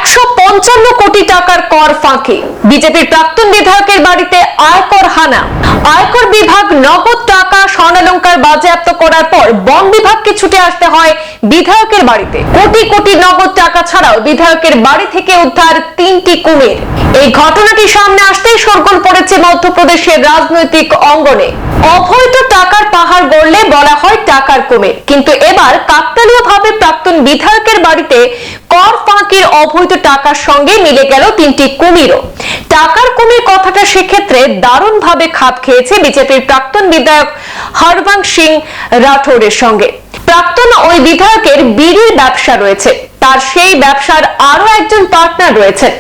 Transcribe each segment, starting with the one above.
155 কোটি টাকার কর ফাঁকি। বিজেপির প্রাক্তন বিধায়কের বাড়িতে আয়কর হানা। আয়কর বিভাগ নগদ টাকা স্বর্ণালংকার বাজেয়াপ্ত করার পর বন বিভাগকে ছুটে আসতে হয় বিধায়কের বাড়িতে। কোটি কোটি নগদ টাকা ছাড়াও বিধায়কের বাড়ি থেকে উদ্ধার 3টি কুমির। এই ঘটনাটি সামনে আসতেই শোরগোল পড়েছে মধ্যপ্রদেশের রাজনৈতিক অঙ্গনে। অবৈধ টাকার পাহাড় গড়লে বলা হয় টাকার কুমির, কিন্তু এবার কাকতালীয়ভাবে প্রাক্তন বিধায়কের বাড়িতে কর ফাঁকির অবৈধ টাকার সঙ্গে মিলে গেল 3টি কুমিরও। টাকার কুমির কথাটা সেক্ষেত্রে দারুণভাবে খাপ খেয়েছে বিজেপির প্রাক্তন বিধায়ক হরবংশ সিং রাঠৌরের সঙ্গে। প্রাক্তন ওই বিধায়কের বিড়ির ব্যবসা রয়েছে, তার সেই ব্যবসার আরো একজন পার্টনার রয়েছেন।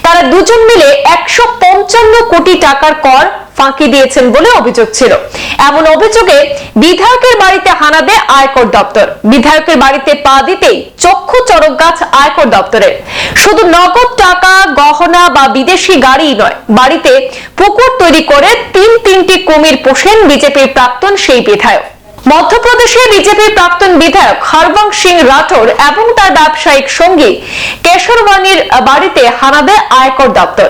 তারা দুজন মিলে 155 কোটি টাকার কর ফাঁকি দিয়েছেন বলে অভিযোগ ছিল। এমন অভিযোগে বিধায়কের বাড়িতে হানা দেয় আয়কর দপ্তর। বিধায়কের বাড়িতে পা দিতেই চক্ষু চড়ক গাছ আয়কর দপ্তরের। শুধু নগদ টাকা, গহনা বা বিদেশি গাড়ি নয়, বাড়িতে পুকুর তৈরি করে তিনটি কুমির পোষেন বিজেপির প্রাক্তন সেই বিধায়ক। মধ্যপ্রদেশে বিজেপির প্রাক্তন বিধায়ক হরবংশ সিং রাঠৌর এবং তার ব্যবসায়িক সঙ্গী কেশরওয়ানির বাড়িতে হানা দেয় আয়কর দপ্তর।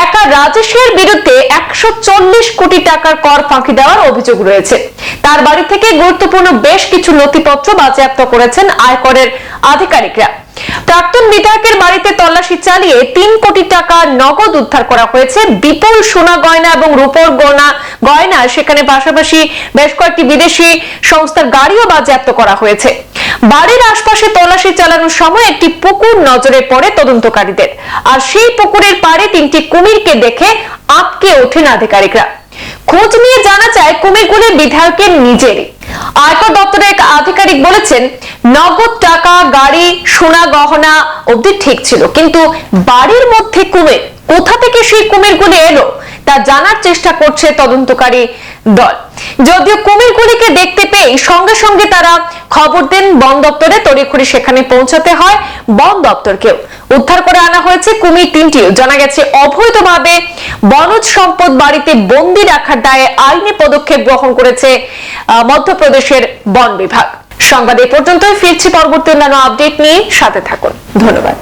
একা রাজেশের বিরুদ্ধে 140 কোটি টাকার কর ফাঁকি দেওয়ার অভিযোগ রয়েছে। তার বাড়ি থেকে গুরুত্বপূর্ণ বেশ কিছু নথিপত্র বাজেয়াপ্ত করেছেন আয়করের আধিকারিকরা। প্রাক্তন বিধায়কের বাড়িতে তল্লাশি চালিয়ে 3 কোটি টাকা নগদ উদ্ধার করা হয়েছে। বিপুল সোনা গয়না এবং রূপোর গয়না, সেখানে পাশাপাশি বেশ কয়েকটি বিদেশি সংস্থার গাড়িও বাজেয়াপ্ত করা হয়েছে। বাড়ির আশপাশে তল্লাশি চালানোর সময় একটি পুকুর নজরে পড়ে তদন্তকারীদের, আর সেই পুকুরের পাড়ে 3টি কুমিরকে দেখে আঁতকে ওঠেন আধিকারিকরা। খোঁজ নিয়ে জানা যায় কুমিরগুলি বিধায়কের নিজেরই। আয়কর দপ্তরের এক আধিকারিক বলেছেন, নগদ টাকা, গাড়ি, সোনা গহনা অবধি ঠিক ছিল, কিন্তু বাড়ির মধ্যে কুমির, কোথা থেকে সেই কুমিরগুলি এলো তা জানার চেষ্টা করছে তদন্তকারী দল। যদিও কুমিরগুলিকে দেখতে পেয়ে সঙ্গে সঙ্গে তারা খবর দেন বন দপ্তরে। তড়িঘড়ি সেখানে পৌঁছাতে হয় বন দপ্তরকেও। উদ্ধার করে আনা হয়েছে কুমির 3টিও। জানা গেছে অবৈধভাবে বনজ সম্পদ বাড়িতে বন্দী রাখার দায়ে আইনি পদক্ষেপ গ্রহণ করেছে মধ্যপ্রদেশের বন বিভাগ। সংবাদ এই পর্যন্তই, ফিরছি পরবর্তী অন্যান্য আপডেট নিয়ে, সাথে থাকুন। ধন্যবাদ।